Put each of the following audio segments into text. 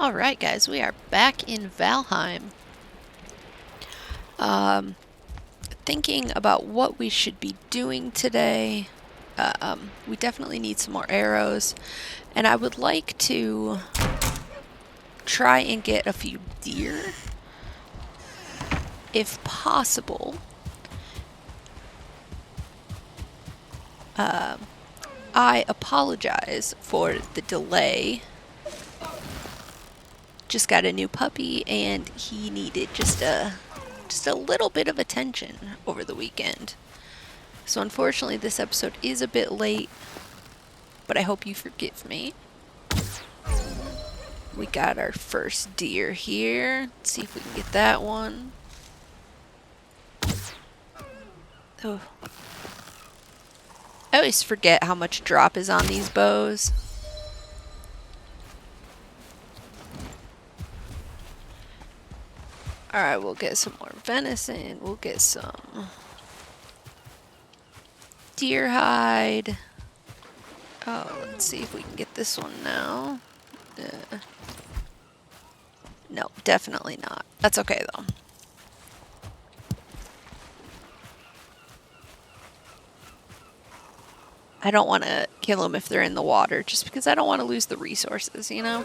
Alright guys, we are back in Valheim. Thinking about what we should be doing today. We definitely need some more arrows. And I would like to try and get a few deer, if possible. I apologize for the delay. Just got a new puppy and he needed just a little bit of attention over the weekend. So unfortunately this episode is a bit late, but I hope you forgive me. We got our first deer here. Let's see if we can get that one. Oh. I always forget how much drop is on these bows. Alright, we'll get some more venison. We'll get some deer hide. Oh, let's see if we can get this one now. No, definitely not. That's okay though. I don't want to kill them if they're in the water, just because I don't want to lose the resources, you know?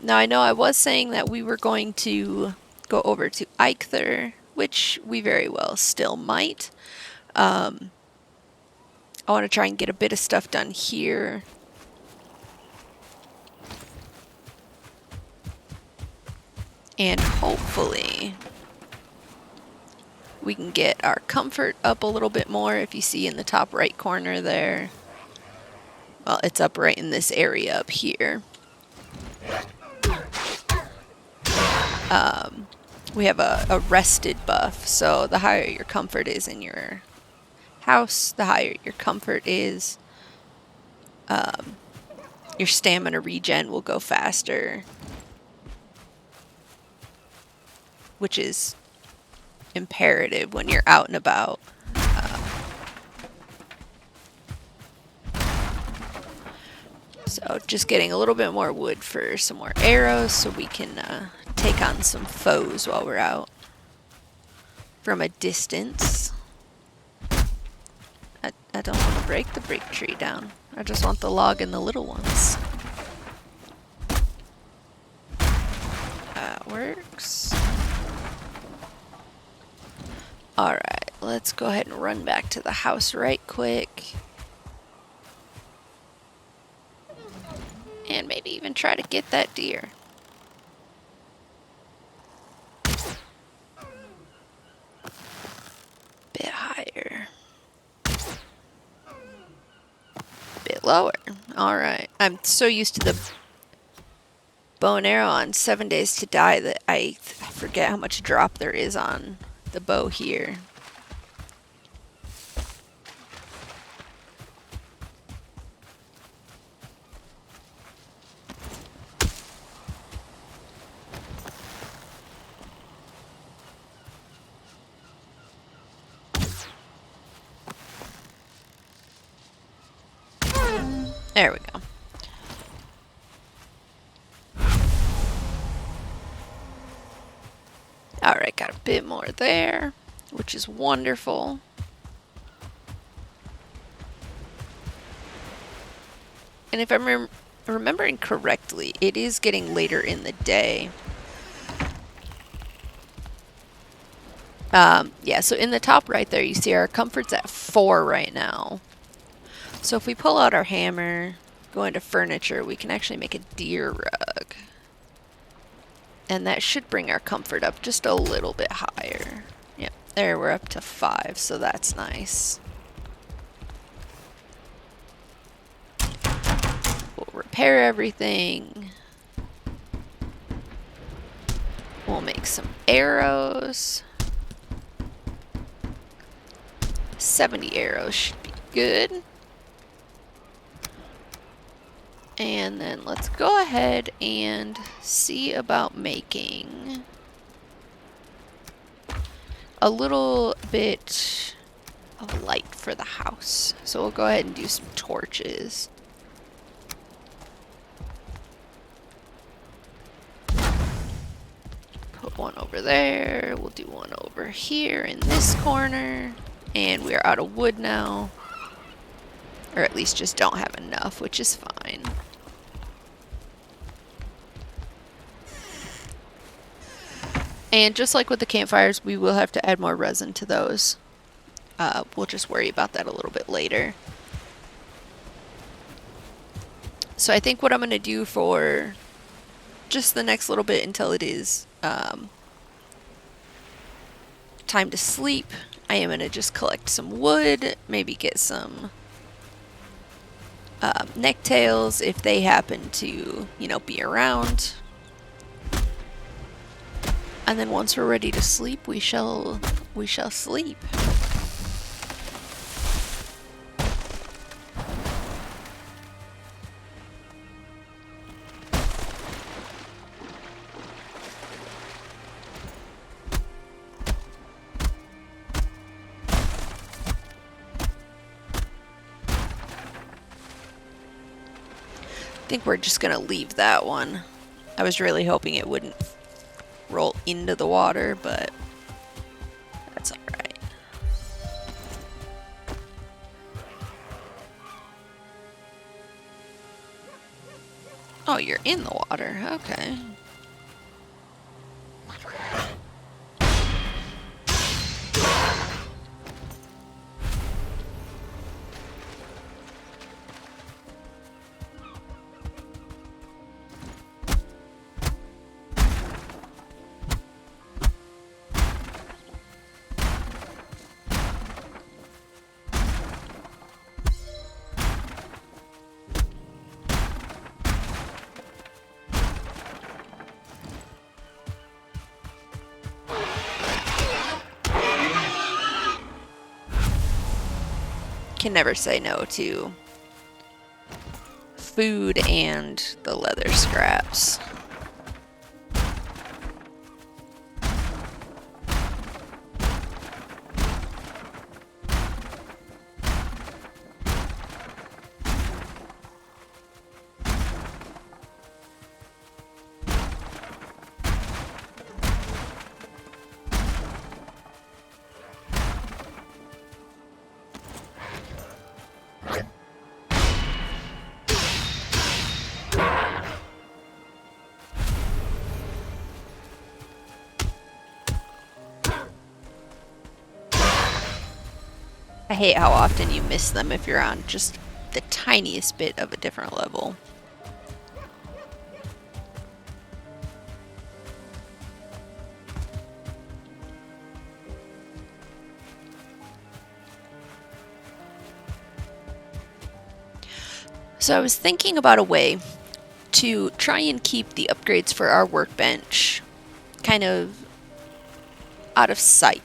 Now, I know I was saying that we were going to go over to ztyXIXajZa, which we very well still might. I want to try and get a bit of stuff done here. And hopefully we can get our comfort up a little bit more. If you see in the top right corner there, well, it's up right in this area up here. We have a rested buff, so the higher your comfort is in your house, the higher your comfort is. Your stamina regen will go faster, which is imperative when you're out and about. So just getting a little bit more wood for some more arrows so we can take on some foes while we're out from a distance. I don't want to break the big tree down. I just want the log and the little ones. That works. Alright, let's go ahead and run back to the house right quick. And maybe even try to get that deer. Bit higher. Bit lower. Alright. I'm so used to the bow and arrow on 7 Days to Die that I forget how much drop there is on the bow here. There we go. Alright, got a bit more there, which is wonderful. And if I'm remembering correctly, it is getting later in the day. Yeah, so in the top right there, you see our comfort's at 4 right now. So if we pull out our hammer, go into furniture, we can actually make a deer rug. And that should bring our comfort up just a little bit higher. Yep, there we're up to 5, so that's nice. We'll repair everything. We'll make some arrows. 70 arrows should be good. And then let's go ahead and see about making a little bit of light for the house. So we'll go ahead and do some torches. one over there. We'll do one over here in this corner. And we are out of wood now. Or at least just don't have enough, which is fine. And just like with the campfires, we will have to add more resin to those. We'll just worry about that a little bit later. So I think what I'm going to do for just the next little bit until it is time to sleep, I am going to just collect some wood, maybe get some necktails if they happen to, you know, be around. And then once we're ready to sleep, we shall sleep. I think we're just gonna leave that one. I was really hoping it wouldn't roll into the water, but that's alright. Oh, you're in the water. Okay. Can never say no to food and the leather scraps. I hate how often you miss them if you're on just the tiniest bit of a different level. So I was thinking about a way to try and keep the upgrades for our workbench kind of out of sight.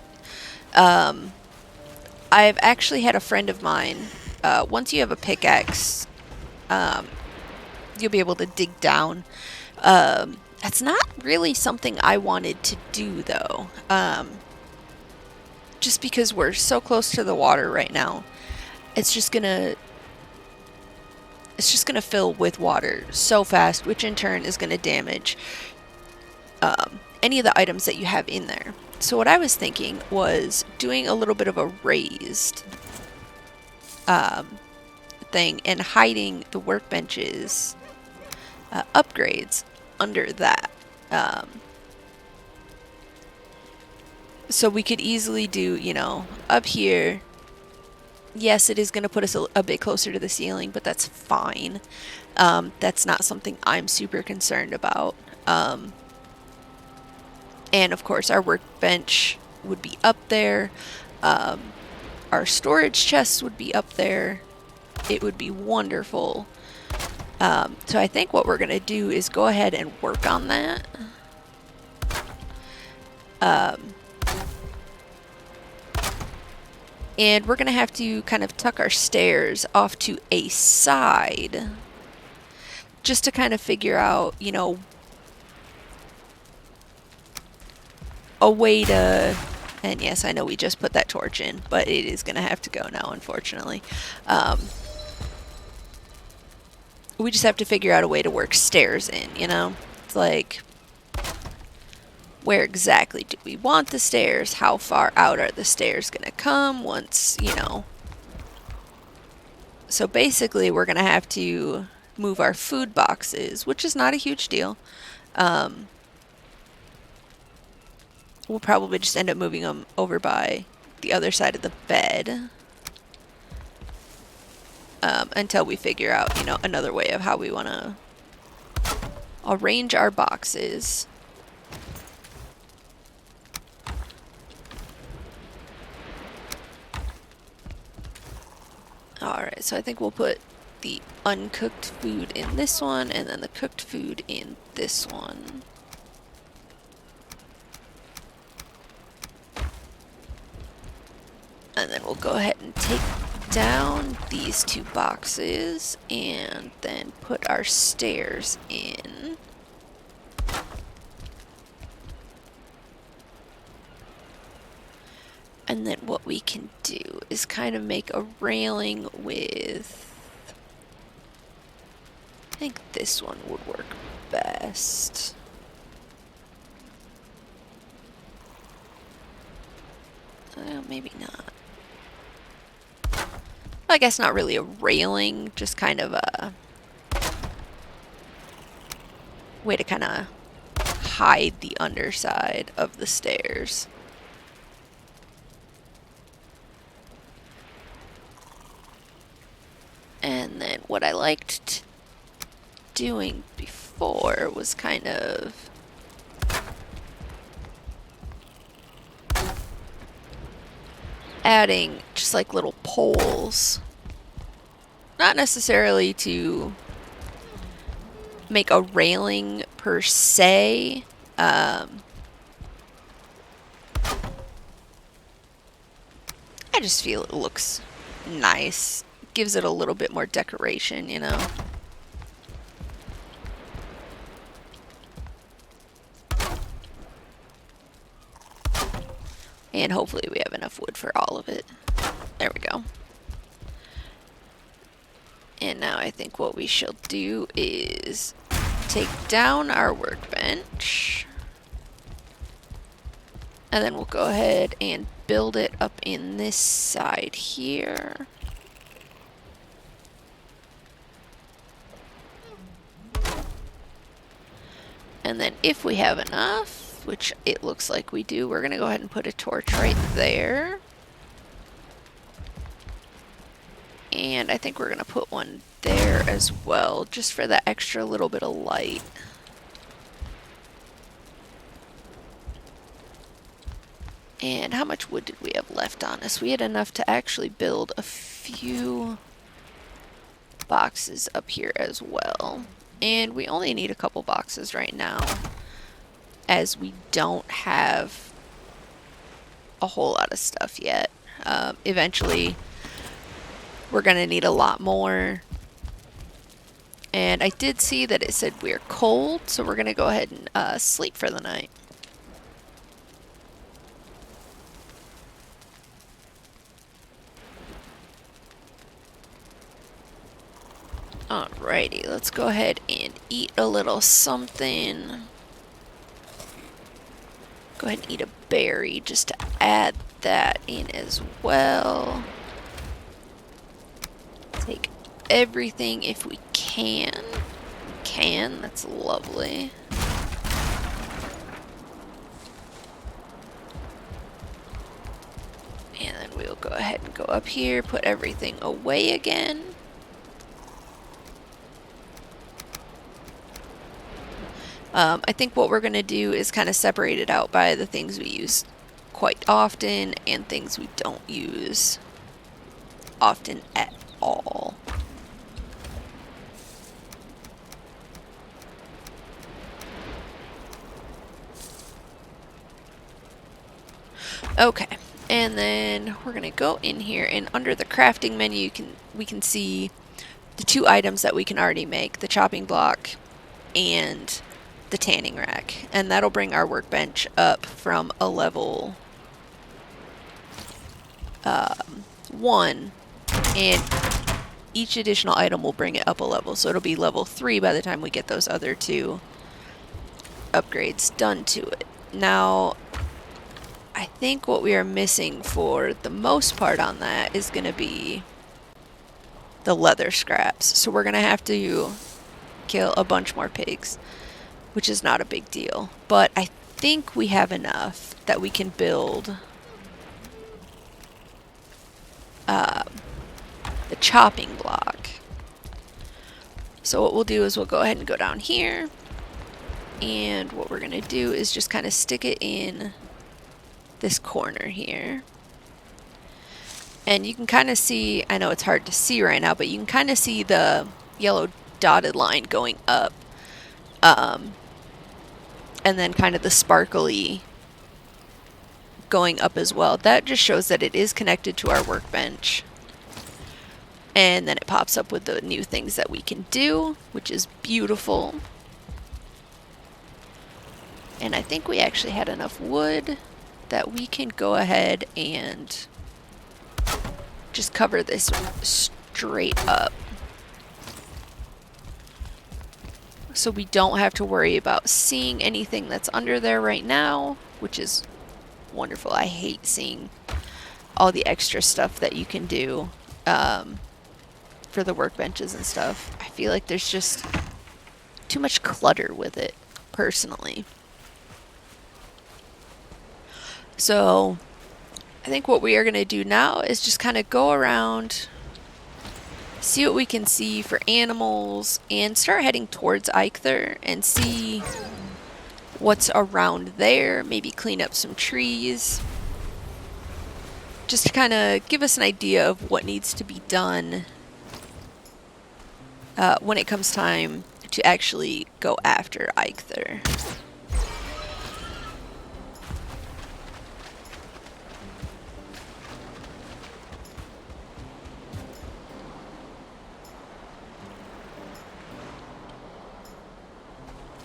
I've actually had a friend of mine, once you have a pickaxe, you'll be able to dig down. That's not really something I wanted to do though. Just because we're so close to the water right now, it's just gonna fill with water so fast, which in turn is gonna damage any of the items that you have in there. So what I was thinking was doing a little bit of a raised thing and hiding the workbench's upgrades under that. So we could easily do, you know, up here. Yes, it is going to put us a bit closer to the ceiling, but that's fine. That's not something I'm super concerned about. And of course our workbench would be up there. Our storage chests would be up there. It would be wonderful. So I think what we're going to do is go ahead and work on that. And we're going to have to kind of tuck our stairs off to a side just to kind of figure out, you know, a way to, and yes, I know we just put that torch in, but it is going to have to go now, unfortunately. We just have to figure out a way to work stairs in, you know? It's like, where exactly do we want the stairs? How far out are the stairs going to come once, you know. So basically we're going to have to move our food boxes, which is not a huge deal. We'll probably just end up moving them over by the other side of the bed until we figure out, you know, another way of how we want to arrange our boxes. Alright, so I think we'll put the uncooked food in this one, and then the cooked food in this one. And then we'll go ahead and take down these two boxes, and then put our stairs in. And then what we can do is kind of make a railing with, I think this one would work best. Well, maybe not. I guess not really a railing, just kind of a way to kind of hide the underside of the stairs. And then what I liked doing before was kind of adding just like little poles. Not necessarily to make a railing per se. I just feel it looks nice. Gives it a little bit more decoration, you know. And hopefully we have enough wood for all of it. There we go. And now I think what we shall do is take down our workbench. And then we'll go ahead and build it up in this side here. And then if we have enough, which it looks like we do, we're going to go ahead and put a torch right there. And I think we're going to put one there as well, just for that extra little bit of light. And how much wood did we have left on us? We had enough to actually build a few boxes up here as well. And we only need a couple boxes right now, as we don't have a whole lot of stuff yet. Eventually, we're going to need a lot more. And I did see that it said we're cold, so we're going to go ahead and sleep for the night. Alrighty, let's go ahead and eat a little something. Go ahead and eat a berry just to add that in as well. Take everything if we can. That's lovely. And then we'll go ahead and go up here, put everything away again. I think what we're going to do is kind of separate it out by the things we use quite often and things we don't use often at all. Okay, and then we're going to go in here, and under the crafting menu we can see the two items that we can already make, the chopping block and the tanning rack, and that'll bring our workbench up from a level 1, and each additional item will bring it up a level, so it'll be level 3 by the time we get those other two upgrades done to it. Now, I think what we are missing for the most part on that is going to be the leather scraps. So we're going to have to kill a bunch more pigs, which is not a big deal. But I think we have enough that we can build the chopping block. So what we'll do is we'll go ahead and go down here. And what we're going to do is just kind of stick it in this corner here. And you can kind of see, I know it's hard to see right now, but you can kind of see the yellow dotted line going up. And then kind of the sparkly going up as well. That just shows that it is connected to our workbench. And then it pops up with the new things that we can do, which is beautiful. And I think we actually had enough wood that we can go ahead and just cover this straight up. So we don't have to worry about seeing anything that's under there right now, which is wonderful. I hate seeing all the extra stuff that you can do for the workbenches and stuff. I feel like there's just too much clutter with it, personally. So I think what we are going to do now is just kind of go around, see what we can see for animals, and start heading towards ztyXIXajZa and see what's around there. Maybe clean up some trees. Just to kind of give us an idea of what needs to be done when it comes time to actually go after ztyXIXajZa.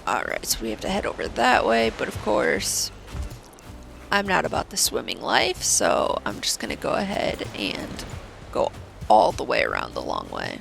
Alright, so we have to head over that way, but of course, I'm not about the swimming life, so I'm just going to go ahead and go all the way around the long way.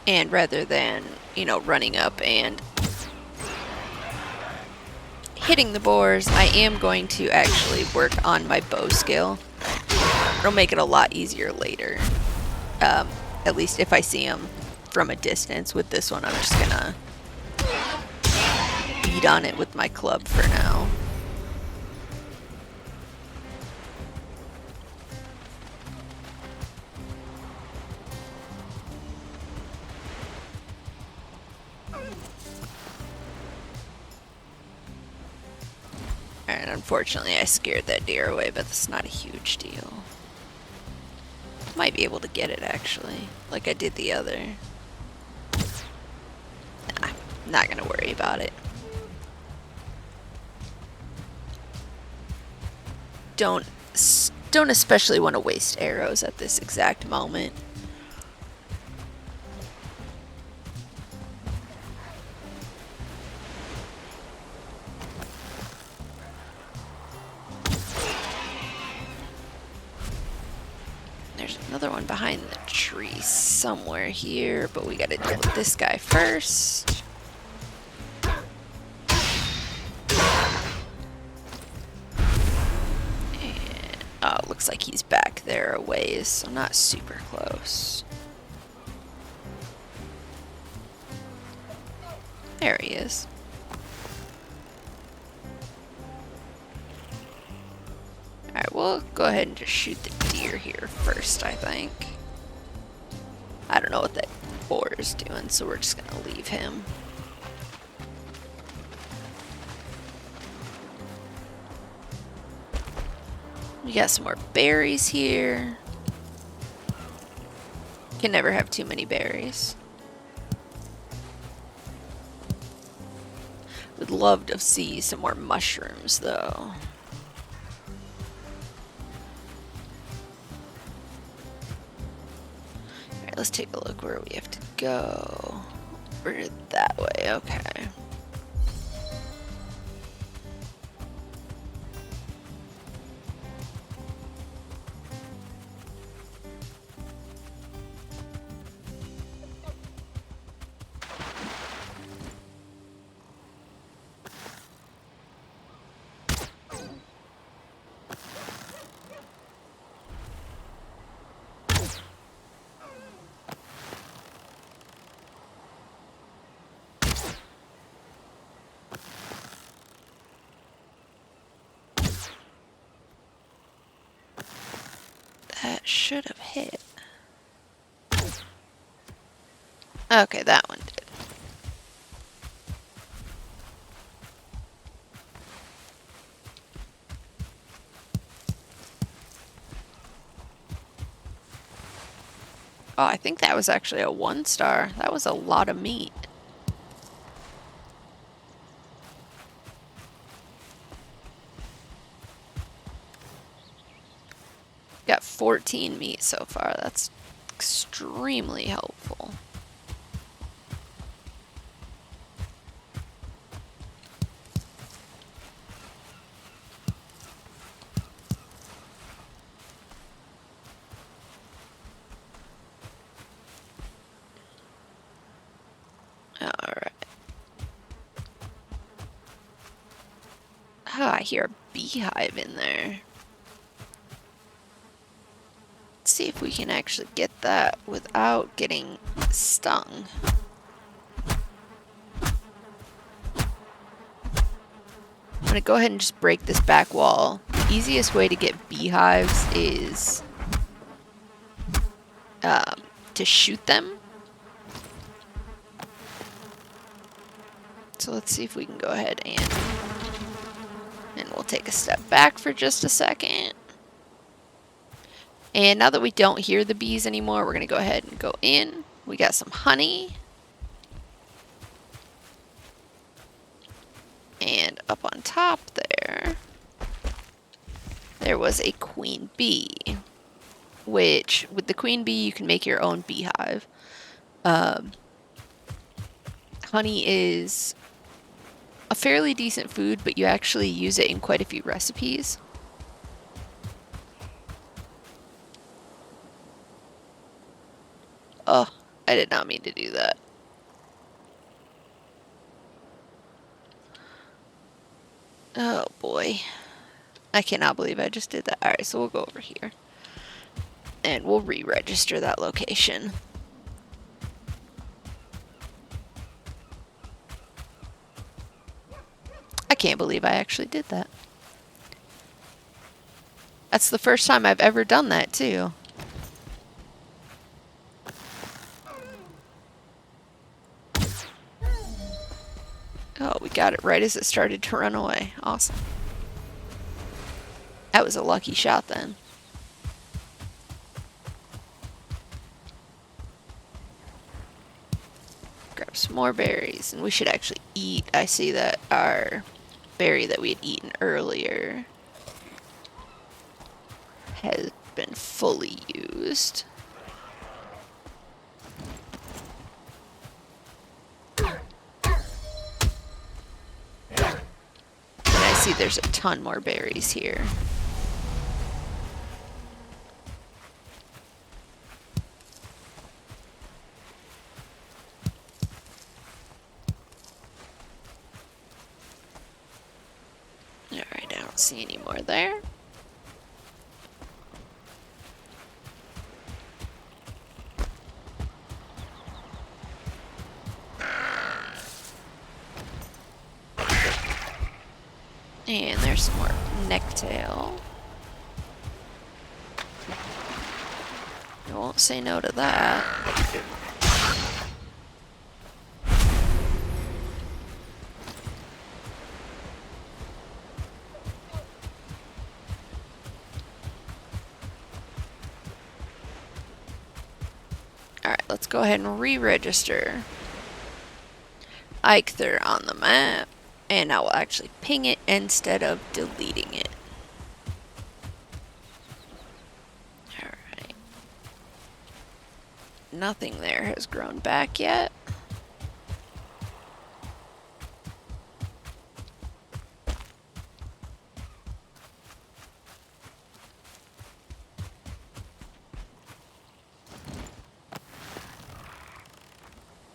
And rather than, you know, running up and hitting the boars, I am going to actually work on my bow skill. It'll make it a lot easier later. At least if I see them from a distance. With this one, I'm just gonna beat on it with my club for now. And unfortunately I scared that deer away, but that's not a huge deal. Might be able to get it actually, like I did the other. Nah, not gonna worry about it. Don't especially want to waste arrows at this exact moment. There's another one behind the tree somewhere here, but we gotta deal with this guy first. And, oh, looks like he's back there a ways, so not super close. There he is. Alright, we'll go ahead and just shoot the deer here first, I think. I don't know what that boar is doing, so we're just gonna leave him. We got some more berries here. Can never have too many berries. Would love to see some more mushrooms, though. Alright, let's take a look where we have to go. We're that way, okay. That should have hit. Okay, that one did. Oh, I think that was actually a 1-star. That was a lot of meat. Got 14 meat so far. That's extremely helpful. Alright. Oh, I hear a beehive in there. Let's see if we can actually get that without getting stung. I'm gonna go ahead and just break this back wall. The easiest way to get beehives is to shoot them. So let's see if we can go ahead and we'll take a step back for just a second. And now that we don't hear the bees anymore, we're gonna go ahead and go in. We got some honey. And up on top there was a queen bee, which with the queen bee you can make your own beehive. Honey is a fairly decent food, but you actually use it in quite a few recipes. Oh, I did not mean to do that. Oh boy. I cannot believe I just did that. Alright, so we'll go over here. And we'll re-register that location. I can't believe I actually did that. That's the first time I've ever done that, too. Oh, we got it right as it started to run away. Awesome. That was a lucky shot then. Grab some more berries, and we should actually eat. I see that our berry that we had eaten earlier has been fully used. And I see there's a ton more berries here. Alright, I don't see any more there. And there's some more necktail. I won't say no to that. Alright, let's go ahead and re-register ztyXIXajZa on the map. And now we'll actually ping it instead of deleting it. Alright. Nothing there has grown back yet.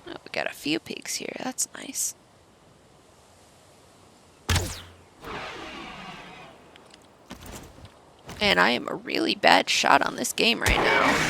Oh, we got a few pigs here. That's nice. And I am a really bad shot on this game right now.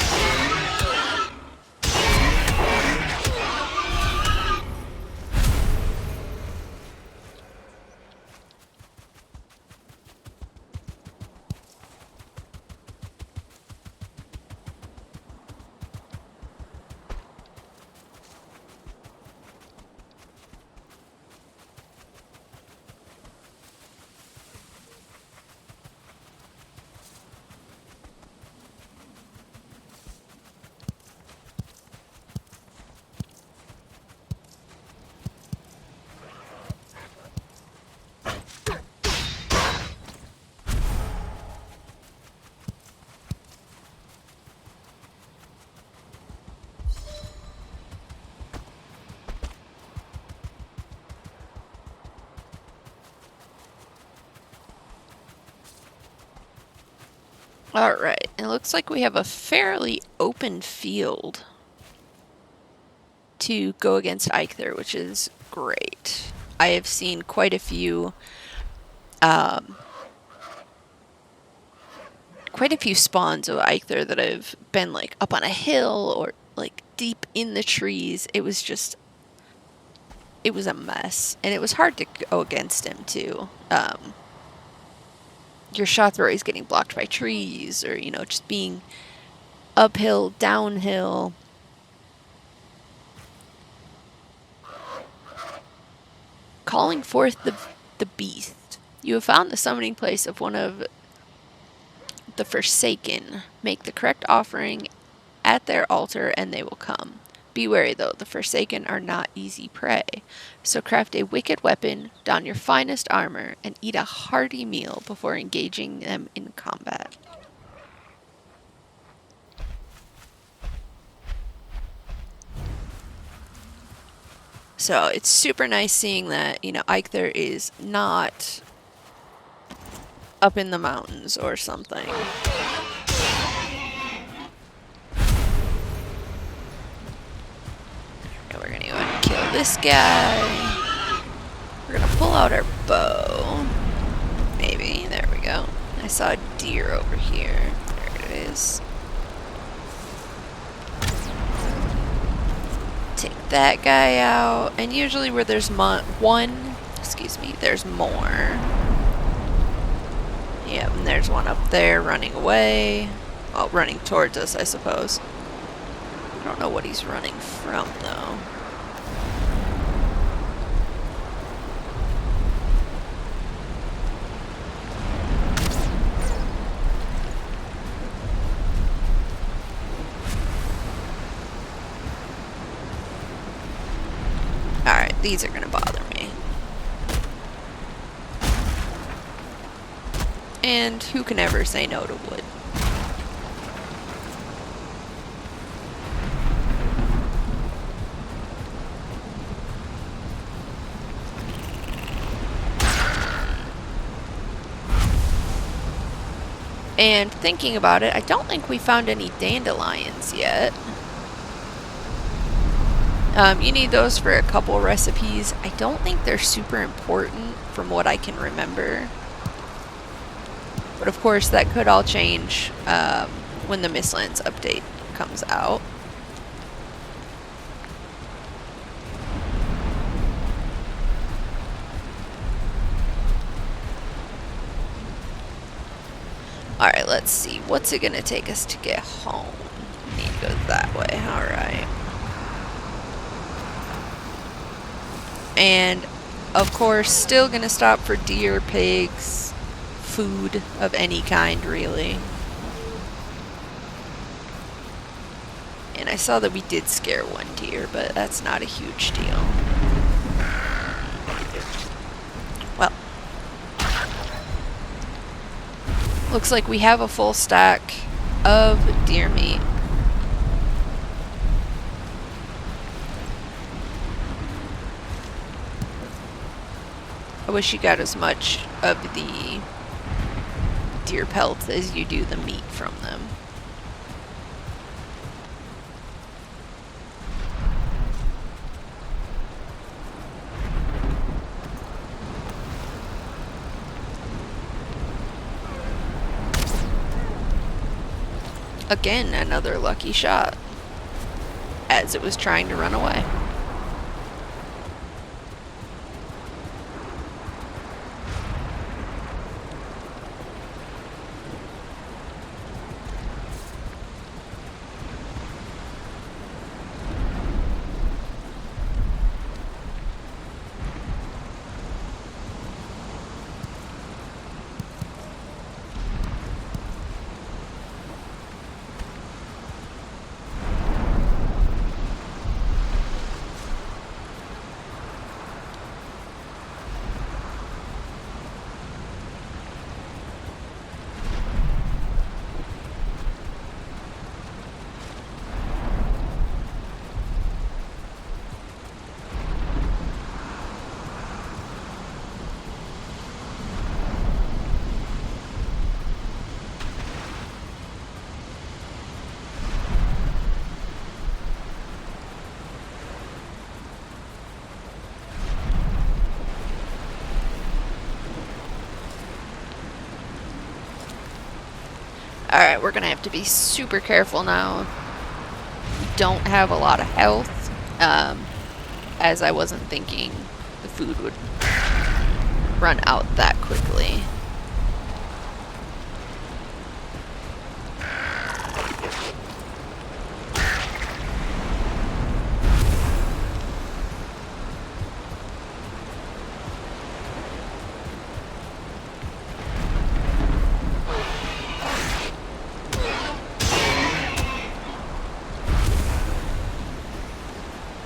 Alright, it looks like we have a fairly open field to go against Eikthyr, which is great. I have seen quite a few spawns of Eikthyr that have been like up on a hill or like deep in the trees. It was a mess, and it was hard to go against him too. Your shots were always getting blocked by trees, or, you know, just being uphill, downhill. Calling forth the beast. You have found the summoning place of one of the Forsaken. Make the correct offering at their altar, and they will come. Be wary, though, the Forsaken are not easy prey. So craft a wicked weapon, don your finest armor, and eat a hearty meal before engaging them in combat. So it's super nice seeing that, you know, Eikthyr is not up in the mountains or something. We're gonna go ahead and kill this guy. We're gonna pull out our bow. Maybe. There we go. I saw a deer over here. There it is. Take that guy out. And usually where there's there's more. Yep, and there's one up there running away. Well, running towards us, I suppose. I don't know what he's running from, though. Alright, these are gonna bother me. And who can ever say no to wood? And thinking about it, I don't think we found any dandelions yet. You need those for a couple recipes. I don't think they're super important from what I can remember. But of course, that could all change when the Mistlands update comes out. Alright, let's see. What's it going to take us to get home? We need to go that way. Alright. And, of course, still going to stop for deer, pigs, food of any kind, really. And I saw that we did scare one deer, but that's not a huge deal. Looks like we have a full stack of deer meat. I wish you got as much of the deer pelts as you do the meat from them. Again, another lucky shot as it was trying to run away. Alright, we're gonna have to be super careful now. We don't have a lot of health, as I wasn't thinking the food would run out that quickly.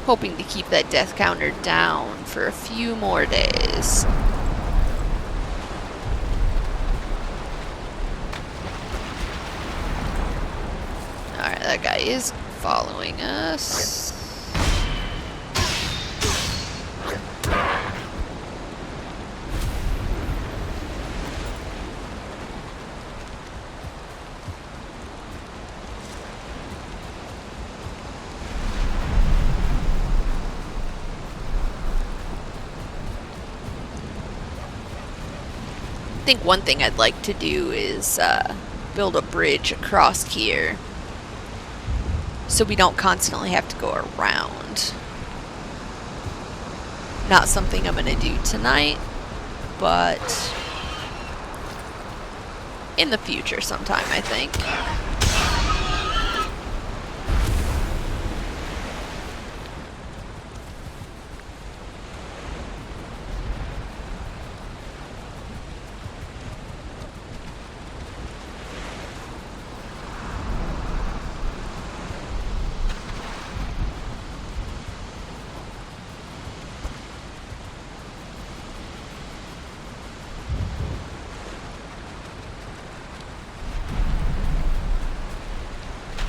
Hoping to keep that death counter down for a few more days. Alright, that guy is following us. I think one thing I'd like to do is build a bridge across here so we don't constantly have to go around. Not something I'm going to do tonight, but in the future sometime, I think.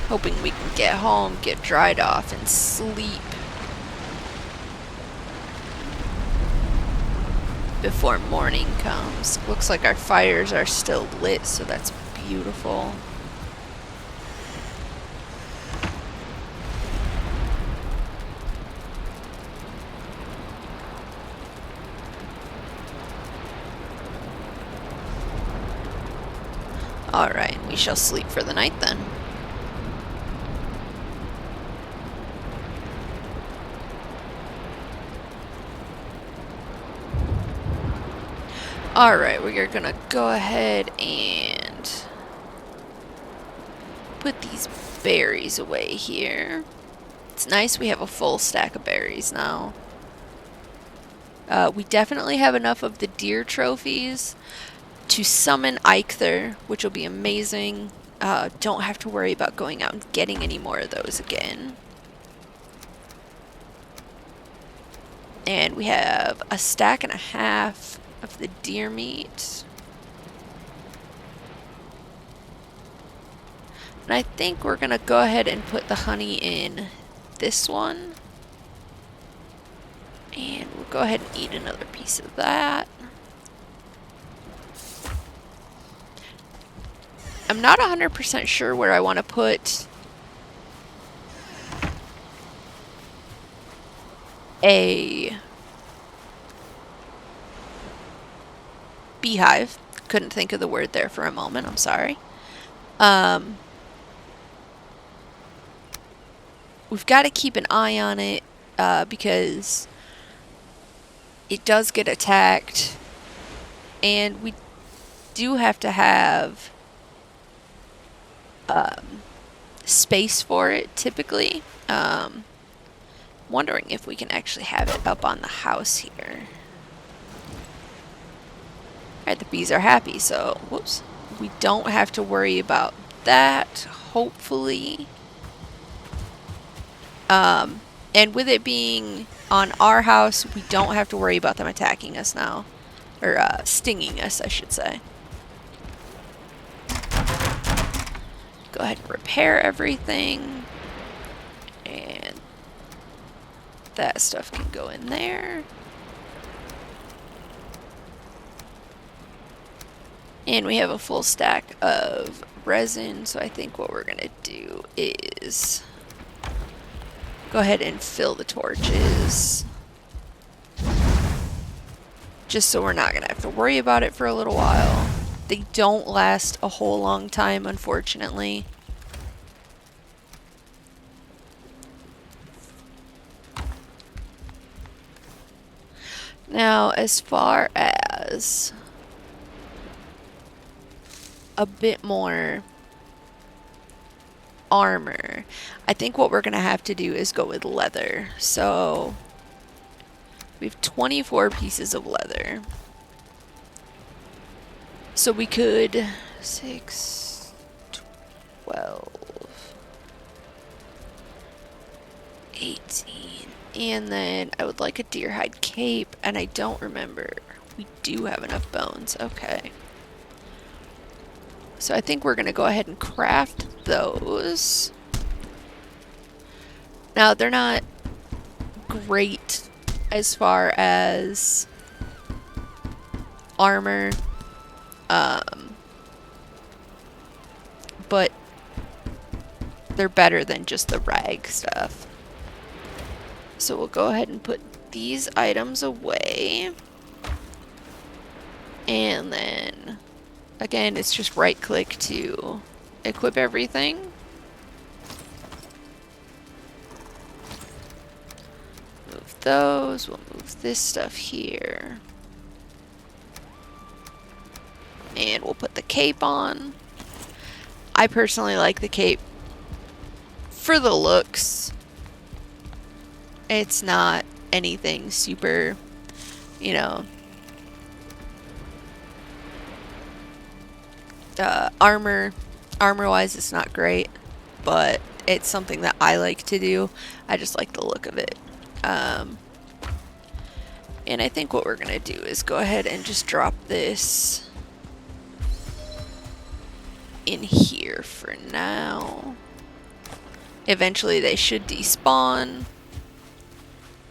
Hoping we can get home, get dried off, and sleep before morning comes. Looks like our fires are still lit, so that's beautiful. Alright, we shall sleep for the night then. Alright, we're gonna go ahead and put these berries away here. It's nice we have a full stack of berries now. We definitely have enough of the deer trophies to summon ztyXIXajZa, which will be amazing. Don't have to worry about going out and getting any more of those again. And we have a stack and a half of the deer meat. And I think we're going to go ahead and put the honey in this one. And we'll go ahead and eat another piece of that. I'm not 100% sure where I want to put a beehive. Couldn't think of the word there for a moment. I'm sorry. We've got to keep an eye on it because it does get attacked, and we do have to have space for it typically. Wondering if we can actually have it up on the house here. Alright, the bees are happy, so whoops. We don't have to worry about that, hopefully. And with it being on our house, we don't have to worry about them attacking us now. Or stinging us, I should say. Go ahead and repair everything. And that stuff can go in there. And we have a full stack of resin, so I think what we're going to do is go ahead and fill the torches. Just so we're not going to have to worry about it for a little while. They don't last a whole long time, unfortunately. Now, as far as a bit more armor, I think what we're going to have to do is go with leather. So, we have 24 pieces of leather. So we could 6, 12, 18, and then I would like a deer hide cape, and I don't remember. We do have enough bones. Okay. So I think we're going to go ahead and craft those. Now, they're not great as far as armor. But they're better than just the rag stuff. So we'll go ahead and put these items away. And then, again, it's just right click to equip everything. Move those. We'll move this stuff here. And we'll put the cape on. I personally like the cape for the looks. It's not anything super, you know, armor-wise it's not great, but it's something that I like to do. I just like the look of it. And I think what we're gonna do is go ahead and just drop this in here for now. Eventually they should despawn.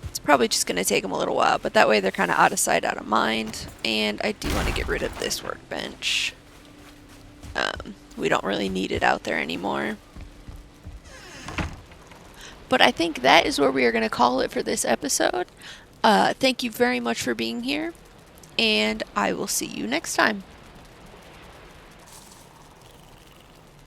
It's probably just going to take them a little while, but that way they're kind of out of sight, out of mind. And I do want to get rid of this workbench. We don't really need it out there anymore. But I think that is where we are going to call it for this episode. Thank you very much for being here, and I will see you next time.